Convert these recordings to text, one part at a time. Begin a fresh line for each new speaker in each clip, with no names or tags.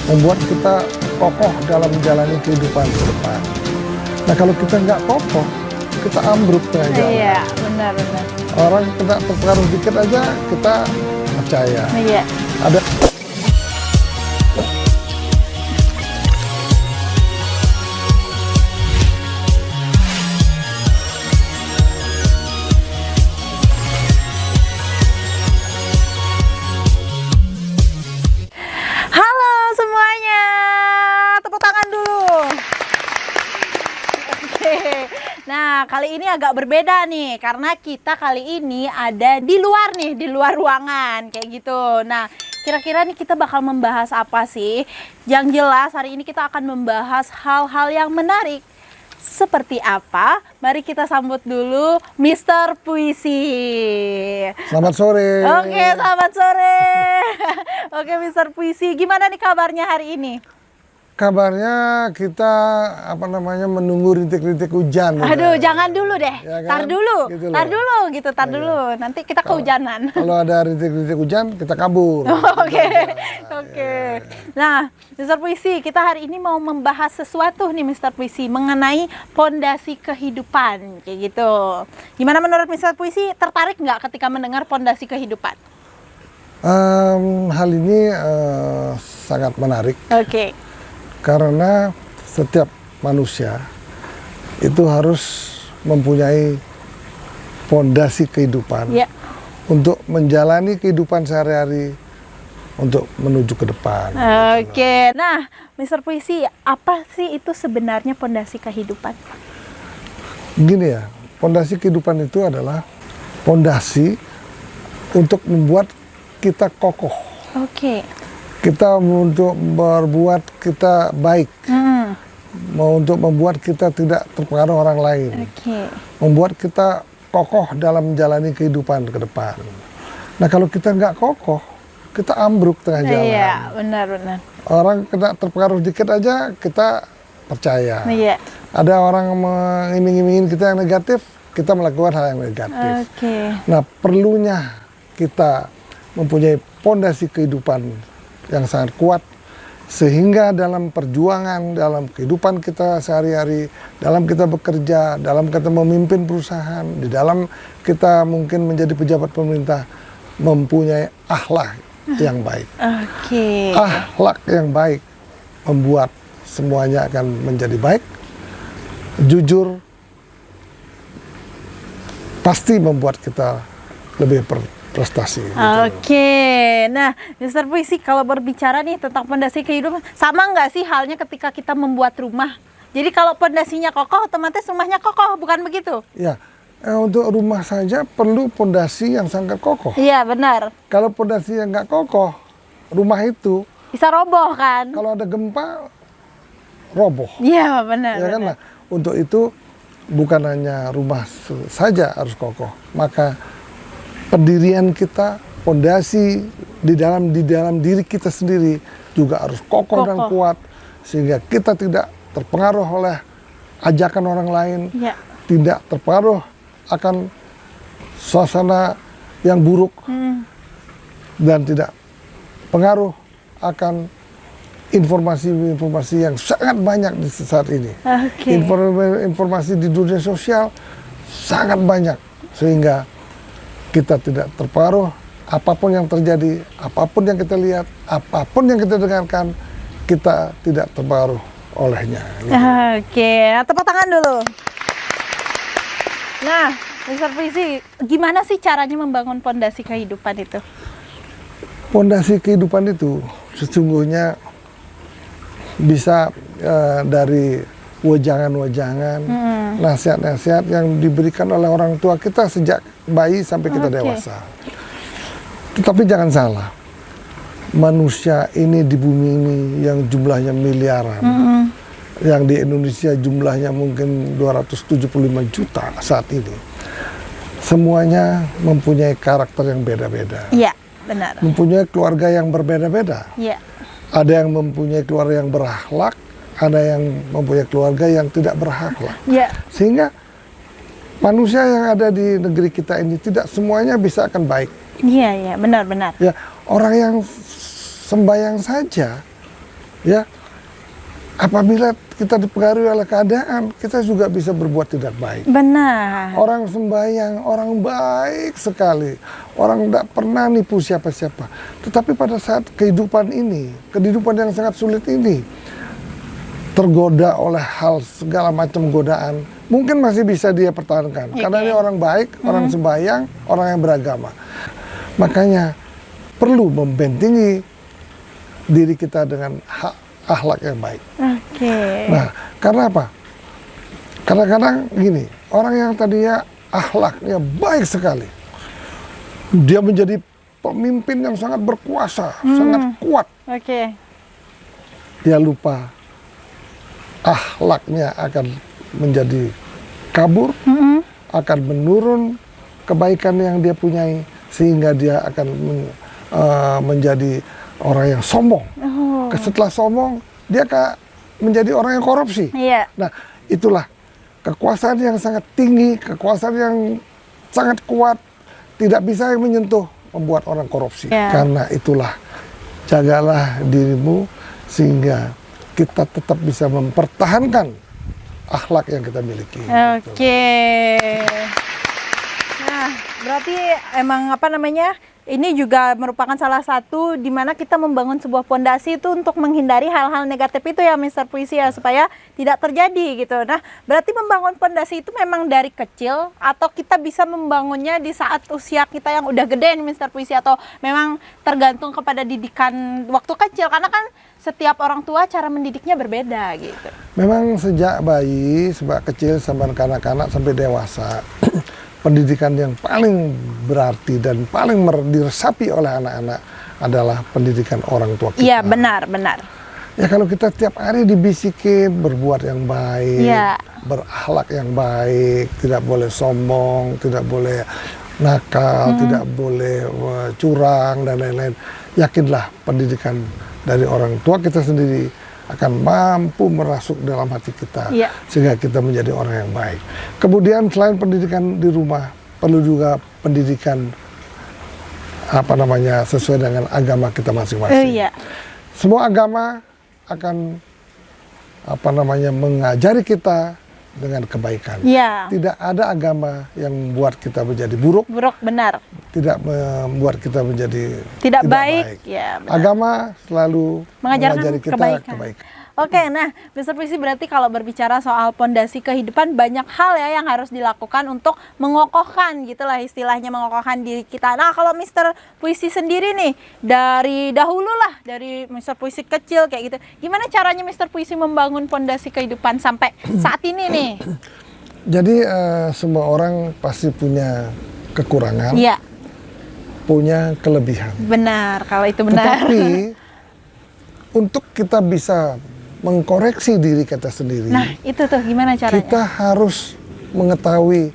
membuat kita kokoh dalam menjalani kehidupan ke depan. Nah kalau kita nggak kokoh, kita ambruk tengah jalan.
Iya, benar-benar.
Orang kena terpengaruh dikit aja, kita percaya.
Iya.
Ada
Halo semuanya, tepuk tangan dulu. Oke. Nah, kali ini agak berbeda nih, karena kita kali ini ada di luar nih, di luar ruangan, kayak gitu. Nah, kira-kira nih kita bakal membahas apa sih? Yang jelas hari ini kita akan membahas hal-hal yang menarik. Seperti apa? Mari kita sambut dulu Mr. Puisi.
selamat sore.
Oke, selamat sore. Oke, Mr. Puisi, gimana nih kabarnya hari ini?
Kabarnya kita menunggu rintik-rintik hujan.
Aduh,
gitu.
jangan dulu deh.
Ya kan?
Tar dulu.
Gitu
Tar
loh.
dulu gitu, tar
Ya,
dulu. Nanti kita kehujanan.
Kalau ada rintik-rintik hujan, kita kabur.
Oke. Oke. Nah, Mr. Puisi, kita hari ini mau membahas sesuatu nih Mr. Puisi mengenai pondasi kehidupan kayak gitu. Gimana menurut Mr. Puisi, tertarik nggak ketika mendengar pondasi kehidupan?
Hal ini sangat menarik.
Oke.
Karena setiap manusia itu harus mempunyai fondasi kehidupan
Ya.
untuk menjalani kehidupan sehari-hari untuk menuju ke depan.
Oke. Nah, Mr. Puisi, apa sih itu sebenarnya pondasi kehidupan?
Gini ya, fondasi kehidupan itu adalah fondasi untuk membuat kita kokoh.
Oke.
Kita untuk berbuat kita baik, mau untuk membuat kita tidak terpengaruh orang lain,
Oke.
membuat kita kokoh dalam menjalani kehidupan ke depan. Nah kalau kita nggak kokoh, kita ambruk tengah jalan.
Iya, benar-benar.
Orang kena terpengaruh dikit aja, kita percaya.
Iya.
Ada orang mengiming-imingin kita yang negatif, kita melakukan hal yang negatif.
Oke.
Nah perlunya kita mempunyai fondasi kehidupan yang sangat kuat, sehingga dalam perjuangan, dalam kehidupan kita sehari-hari, dalam kita bekerja, dalam kita memimpin perusahaan, di dalam kita mungkin menjadi pejabat pemerintah, mempunyai akhlak yang baik.
Oke.
Akhlak yang baik membuat semuanya akan menjadi baik. Jujur pasti membuat kita lebih berprestasi.
Oke. Nah, Mr. Puisi, kalau berbicara nih tentang pondasi kehidupan, sama nggak sih halnya ketika kita membuat rumah? Jadi kalau pondasinya kokoh, otomatis rumahnya kokoh, bukan begitu?
Ya, untuk rumah saja perlu pondasi yang sangat kokoh.
Iya, benar.
Kalau pondasi yang nggak kokoh, rumah itu
Bisa roboh kan?
kalau ada gempa roboh.
Iya, benar.
Ya kan?
benar.
Nah, untuk itu bukan hanya rumah saja harus kokoh, maka pendirian kita, pondasi di dalam diri kita sendiri juga harus kokoh dan kuat, sehingga kita tidak terpengaruh oleh ajakan orang lain,
Iya.
tidak terpengaruh akan suasana yang buruk, dan tidak pengaruh akan informasi-informasi yang sangat banyak di saat ini.
Oke.
Informasi di dunia sosial sangat banyak, sehingga kita tidak terpengaruh apapun yang terjadi, apapun yang kita lihat, apapun yang kita dengarkan, kita tidak terpengaruh olehnya. Gitu.
Oke, tepuk tangan dulu. Nah, Mr. Puisi, gimana sih caranya membangun pondasi kehidupan itu?
Pondasi kehidupan itu sesungguhnya bisa dari wejangan-wejangan, nasihat-nasihat yang diberikan oleh orang tua kita sejak bayi sampai kita dewasa. Tetapi jangan salah, manusia ini di bumi ini yang jumlahnya miliaran, yang di Indonesia jumlahnya mungkin 275 juta saat ini, semuanya mempunyai karakter yang beda-beda.
Iya, benar.
Mempunyai keluarga yang berbeda-beda.
Iya.
Ada yang mempunyai keluarga yang berakhlak, ada yang mempunyai keluarga yang tidak berakhlak.
Iya.
Sehingga manusia yang ada di negeri kita ini tidak semuanya bisa akan baik.
Iya, benar-benar.
Ya, orang yang sembahyang saja Ya, apabila kita dipengaruhi oleh keadaan, kita juga bisa berbuat tidak baik.
Benar.
Orang sembahyang, orang baik sekali. Orang tidak pernah nipu siapa-siapa. Tetapi pada saat kehidupan ini, kehidupan yang sangat sulit ini, tergoda oleh hal segala macam godaan, mungkin masih bisa dia pertahankan. Karena ini orang baik, orang sembahyang, orang yang beragama. Makanya perlu membentengi diri kita dengan akhlak yang baik. Nah, karena apa? Kadang-kadang gini, orang yang tadinya akhlaknya baik sekali, dia menjadi pemimpin yang sangat berkuasa, sangat kuat. Dia lupa akhlaknya akan menjadi kabur, akan menurun kebaikan yang dia punyai, sehingga dia akan menjadi orang yang sombong. Setelah sombong, dia menjadi orang yang korupsi. Nah, itulah kekuasaan yang sangat tinggi, kekuasaan yang sangat kuat, tidak bisa menyentuh, membuat orang korupsi. Karena itulah, jagalah dirimu sehingga kita tetap bisa mempertahankan akhlak yang kita miliki.
Nah, berarti emang ini juga merupakan salah satu di mana kita membangun sebuah pondasi itu untuk menghindari hal-hal negatif itu ya, Mr. Puisi ya, supaya tidak terjadi gitu. Nah, berarti membangun pondasi itu memang dari kecil atau kita bisa membangunnya di saat usia kita yang udah gede nih, Mr. Puisi, atau memang tergantung kepada didikan waktu kecil, karena kan setiap orang tua cara mendidiknya berbeda gitu.
Memang sejak bayi, sejak kecil sampai kanak-kanak sampai dewasa, pendidikan yang paling berarti dan paling diresapi oleh anak-anak adalah pendidikan orang tua kita.
Iya, benar.
Ya, kalau kita tiap hari dibisikin berbuat yang baik, berakhlak yang baik, tidak boleh sombong, tidak boleh nakal, tidak boleh curang dan lain-lain. Yakinlah pendidikan dari orang tua kita sendiri akan mampu merasuk dalam hati kita, sehingga kita menjadi orang yang baik. Kemudian selain pendidikan di rumah, perlu juga pendidikan sesuai dengan agama kita masing-masing. Semua agama akan mengajari kita dengan kebaikan. Tidak ada agama yang membuat kita menjadi buruk.
Benar.
Tidak membuat kita menjadi
tidak baik. Ya, benar.
Agama selalu mengajari kita kebaikan.
Oke, nah, Mr. Puisi, berarti kalau berbicara soal pondasi kehidupan, banyak hal ya yang harus dilakukan untuk mengokohkan, gitulah istilahnya, mengokohkan diri kita. Nah, kalau Mr. Puisi sendiri nih, dari dahulu lah, dari Mr. Puisi kecil kayak gitu, gimana caranya Mr. Puisi membangun pondasi kehidupan sampai saat ini nih?
Jadi semua orang pasti punya kekurangan, punya kelebihan.
Benar, kalau itu benar.
Tetapi untuk kita bisa mengkoreksi diri kita sendiri.
Nah, itu tuh gimana caranya?
Kita harus mengetahui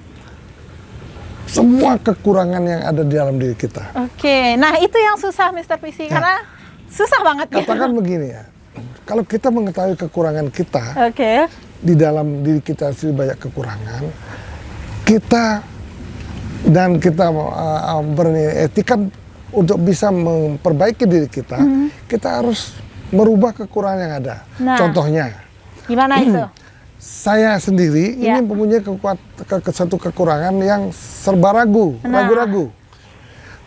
semua kekurangan yang ada di dalam diri kita.
Nah itu yang susah, Mr. Puisi, karena susah banget.
Katakan begini ya, kalau kita mengetahui kekurangan kita, di dalam diri kita sendiri banyak kekurangan, kita beretikat untuk bisa memperbaiki diri kita, kita harus merubah kekurangan yang ada. Contohnya,
gimana itu?
Saya sendiri ini mempunyai satu kekurangan yang serba ragu-ragu.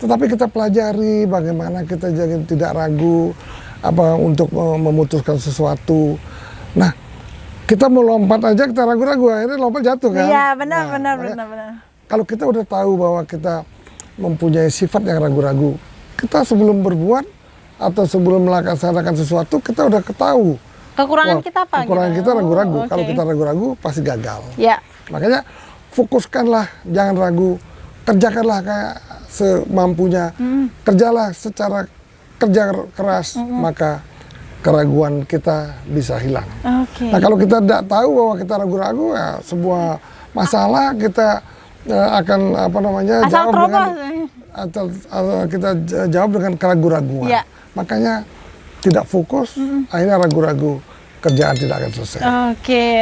Tetapi kita pelajari bagaimana kita jadi tidak ragu untuk memutuskan sesuatu. Nah, kita mau lompat aja kita ragu-ragu, akhirnya lompat jatuh kan?
Iya, benar.
Kalau kita udah tahu bahwa kita mempunyai sifat yang ragu-ragu, kita sebelum berbuat atau sebelum melaksanakan sesuatu, kita udah ketahu
kekurangan kita apa?
Kekurangan kita ragu-ragu. Kalau kita ragu-ragu pasti gagal. Makanya fokuskanlah, jangan ragu, kerjakanlah kayak semampunya, kerjalah secara kerja keras, maka keraguan kita bisa hilang. Nah, kalau kita tidak tahu bahwa kita ragu-ragu, ya sebuah masalah kita akan jawab dengan keraguan-raguan. Makanya tidak fokus, akhirnya ragu-ragu, kerjaan tidak akan selesai.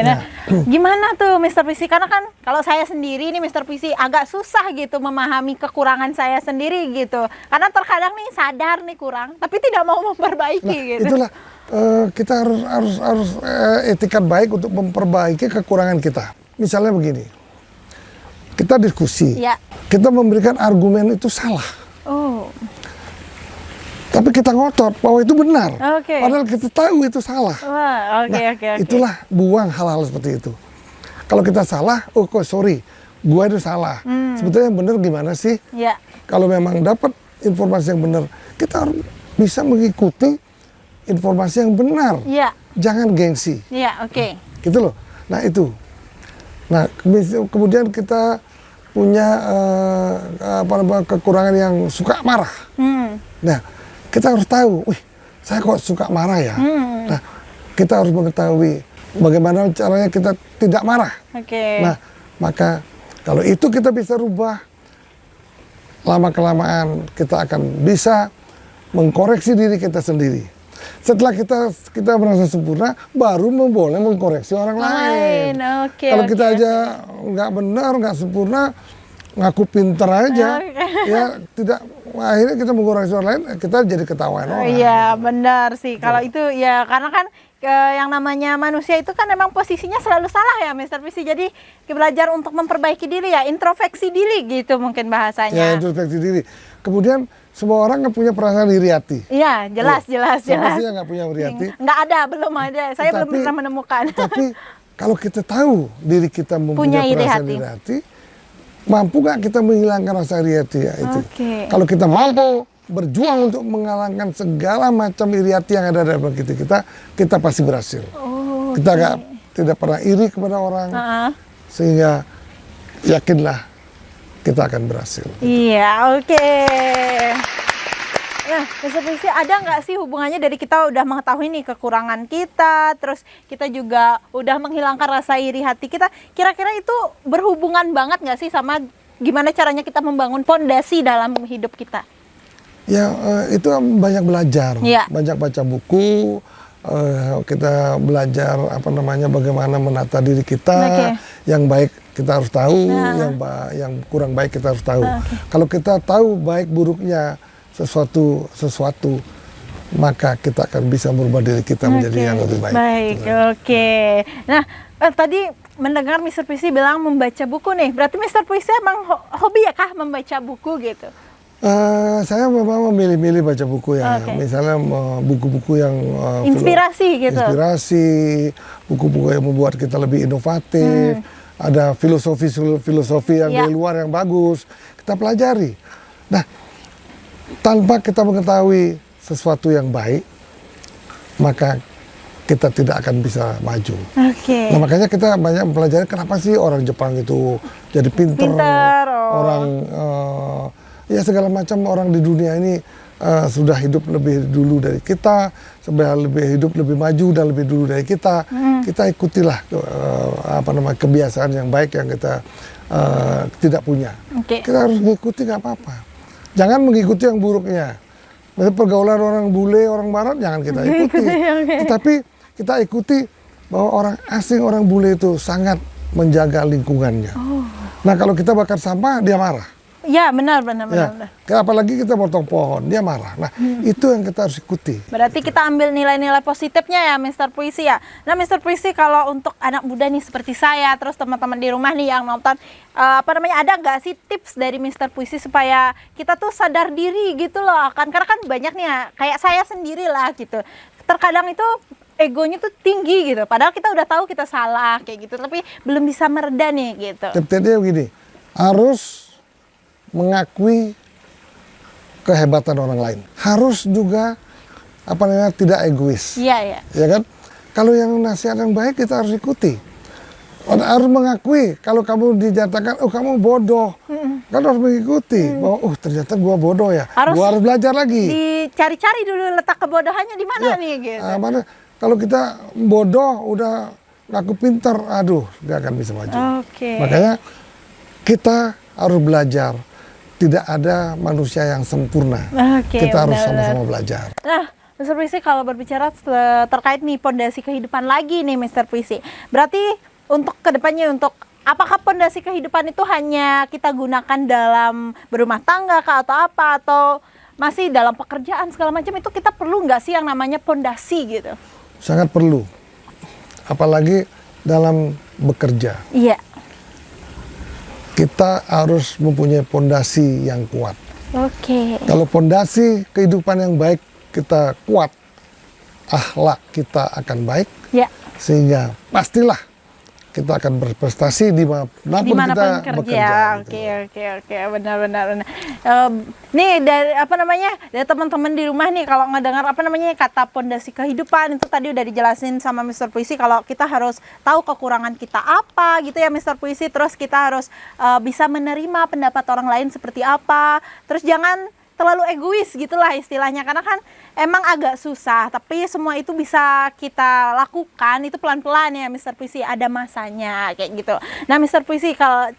Nah, gimana tuh Mr. Puisi? Karena kan kalau saya sendiri nih Mr. Puisi agak susah gitu memahami kekurangan saya sendiri gitu. Karena terkadang nih sadar nih kurang, tapi tidak mau memperbaiki gitu.
Itulah kita harus etikat baik untuk memperbaiki kekurangan kita. Misalnya begini, kita diskusi,
Ya.
kita memberikan argumen itu salah,
Oh.
tapi kita ngotot bahwa itu benar,
Oke.
padahal kita tahu itu salah.
Wah, oke,
Nah,
oke.
itulah buang hal-hal seperti itu. Kalau kita salah, oh kok sorry, gua itu salah. Sebetulnya yang benar gimana sih?
Ya.
Kalau memang dapat informasi yang benar, kita harus bisa mengikuti informasi yang benar.
Ya.
Jangan gengsi,
Ya, oke.
gitu loh. Nah itu. Nah kemudian kita punya kekurangan yang suka marah. Nah kita harus tahu, wih saya kok suka marah ya. Nah kita harus mengetahui bagaimana caranya kita tidak marah.
Oke.
Nah maka kalau itu kita bisa rubah, lama-kelamaan kita akan bisa mengkoreksi diri kita sendiri. Setelah kita merasa sempurna, baru boleh mengkoreksi orang lain.
Oke.
Kalau kita
oke.
aja nggak benar, nggak sempurna, ngaku pinter aja,
Oke.
ya tidak. Akhirnya kita mengkoreksi orang lain, kita jadi ketahuan orang.
Iya, benar sih. Kalau itu ya karena kan yang namanya manusia itu kan memang posisinya selalu salah ya, Mr. Visi. Jadi belajar untuk memperbaiki diri ya, introspeksi diri gitu mungkin
Ya
bahasanya.
introspeksi diri. Kemudian semua orang nggak punya perasaan iri hati.
Iya, jelas.
Siapa sih yang nggak punya iri hati?
Nggak ada, belum ada. Saya belum
Tapi-
pernah menemukan.
Tapi kalau kita tahu diri kita
Punya
mempunyai
iri
perasaan
hati.
iri hati, mampu nggak kita menghilangkan rasa iri hati ya itu?
Oke.
Kalau kita mampu berjuang untuk mengalahkan segala macam iri hati yang ada dalam kita pasti berhasil.
Oh,
Kita tidak pernah iri kepada orang,
heeh.
sehingga yakinlah kita akan berhasil.
Iya, oke. Nah, Mr. Visi, ada nggak sih hubungannya dari kita udah mengetahui nih kekurangan kita, terus kita juga udah menghilangkan rasa iri hati kita, kira-kira itu berhubungan banget nggak sih sama gimana caranya kita membangun fondasi dalam hidup kita?
Ya itu banyak belajar,
Iya.
banyak baca buku, kita belajar bagaimana menata diri kita,
Oke.
yang baik kita harus tahu, yang kurang baik kita harus tahu. Kalau kita tahu baik buruknya sesuatu, maka kita akan bisa merubah diri kita menjadi yang lebih baik.
Baik, oke. Nah, tadi mendengar Mr. Puisi bilang membaca buku nih, berarti Mr. Puisi emang hobi ya kah membaca buku gitu?
Saya memang memilih-milih baca buku ya,
Oke.
misalnya buku-buku yang
Inspirasi gitu.
inspirasi, buku-buku yang membuat kita lebih inovatif, ada filosofi yang
Ya.
dari luar yang bagus, kita pelajari. Nah, tanpa kita mengetahui sesuatu yang baik, maka kita tidak akan bisa maju.
Oke.
Nah, makanya kita banyak mempelajari kenapa sih orang Jepang itu jadi pinter, orang ya segala macam orang di dunia ini sudah hidup lebih dulu dari kita, sudah hidup lebih maju dan lebih dulu dari kita. Kita ikutilah kebiasaan yang baik yang kita tidak punya.
Oke.
Kita harus mengikuti, nggak apa-apa. Jangan mengikuti yang buruknya. Misalnya pergaulan orang bule, orang barat, jangan kita ikuti. Tetapi kita ikuti bahwa orang asing, orang bule itu sangat menjaga lingkungannya. Nah kalau kita bakar sampah, dia marah.
Ya, benar.
Ya, apalagi kita potong pohon, dia marah. Nah, itu yang kita harus ikuti.
Berarti kita ambil nilai-nilai positifnya ya, Mr. Puisi ya. Nah, Mr. Puisi, kalau untuk anak muda nih seperti saya, terus teman-teman di rumah nih yang nonton, ada nggak sih tips dari Mr. Puisi supaya kita tuh sadar diri gitu loh? Karena kan banyak nih ya, kayak saya sendiri lah gitu. Terkadang itu egonya tuh tinggi gitu. Padahal kita udah tahu kita salah kayak gitu, tapi belum bisa mereda nih gitu.
Tipsnya begini, harus mengakui kehebatan orang lain. Harus juga tidak egois.
Iya.
Ya kan? Kalau yang nasihat yang baik kita harus ikuti. Harus mengakui kalau kamu dinyatakan kamu bodoh. Kan harus mengikuti bahwa ternyata gua bodoh ya. Gua harus belajar lagi.
Dicari-cari dulu letak kebodohannya di mana
Ya,
nih gitu.
Kalau kita bodoh udah ngaku pintar, gak akan bisa maju.
Oke.
Makanya kita harus belajar. Tidak ada manusia yang sempurna.
Oke,
Kita harus
benar-benar.
sama-sama belajar.
Nah, Mr. Puisi, kalau berbicara terkait nih pondasi kehidupan lagi nih, Mr. Puisi. Berarti untuk kedepannya, apakah pondasi kehidupan itu hanya kita gunakan dalam berumah tangga kah, atau apa? Atau masih dalam pekerjaan segala macam, itu kita perlu nggak sih yang namanya pondasi gitu?
Sangat perlu. Apalagi dalam bekerja.
Iya.
Kita harus mempunyai pondasi yang kuat.
Oke.
Kalau pondasi kehidupan yang baik kita kuat, akhlak kita akan baik,
Ya.
sehingga pastilah kita akan berprestasi dimanapun kita
Dimanapun
bekerja.
kerja. Oke, benar. Nih dari dari teman-teman di rumah nih, kalau ngedengar kata pondasi kehidupan itu tadi udah dijelasin sama Mr. Puisi, kalau kita harus tahu kekurangan kita apa gitu ya Mr. Puisi, terus kita harus bisa menerima pendapat orang lain seperti apa, terus jangan terlalu egois gitulah istilahnya, karena kan emang agak susah, tapi semua itu bisa kita lakukan itu pelan-pelan ya Mr. Puisi, ada masanya kayak gitu. Nah Mr. Puisi, kalau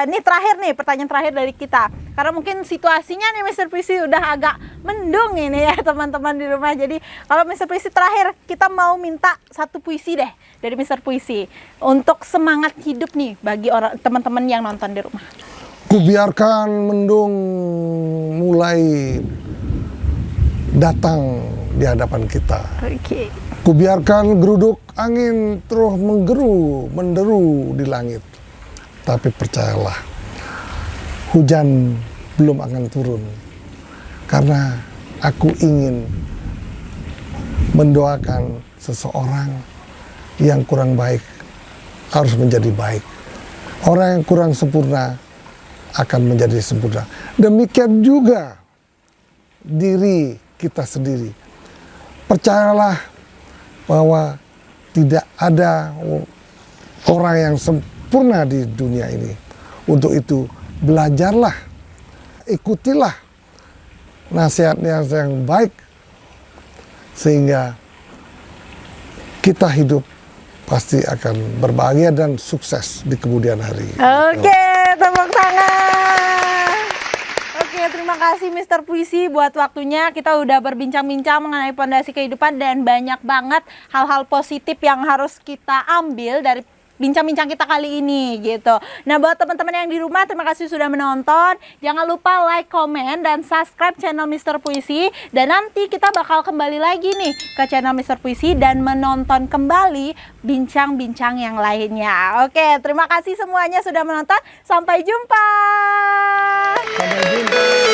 ini terakhir nih, pertanyaan terakhir dari kita, karena mungkin situasinya nih Mr. Puisi udah agak mendung ini ya teman-teman di rumah. Jadi kalau Mr. Puisi terakhir, kita mau minta satu puisi deh dari Mr. Puisi untuk semangat hidup nih bagi orang teman-teman yang nonton di rumah.
Kubiarkan mendung mulai datang di hadapan kita.
Oke.
Kubiarkan geruduk angin terus menderu di langit. Tapi percayalah, hujan belum akan turun. Karena aku ingin mendoakan seseorang yang kurang baik harus menjadi baik. Orang yang kurang sempurna akan menjadi sempurna. Demikian juga diri kita sendiri. Percayalah bahwa tidak ada orang yang sempurna di dunia ini. Untuk itu belajarlah, ikutilah nasihat-nasihat yang baik, sehingga kita hidup pasti akan berbahagia dan sukses di kemudian hari.
Oke, tepuk tangan. Oke, terima kasih Mr. Puisi buat waktunya. Kita udah berbincang-bincang mengenai pondasi kehidupan dan banyak banget hal-hal positif yang harus kita ambil dari bincang-bincang kita kali ini gitu. Nah buat teman-teman yang di rumah, terima kasih sudah menonton. Jangan lupa like, komen, dan subscribe channel Mr. Puisi. Dan nanti kita bakal kembali lagi nih ke channel Mr. Puisi dan menonton kembali bincang-bincang yang lainnya. Oke, terima kasih semuanya sudah menonton. Sampai jumpa.
Sampai jumpa.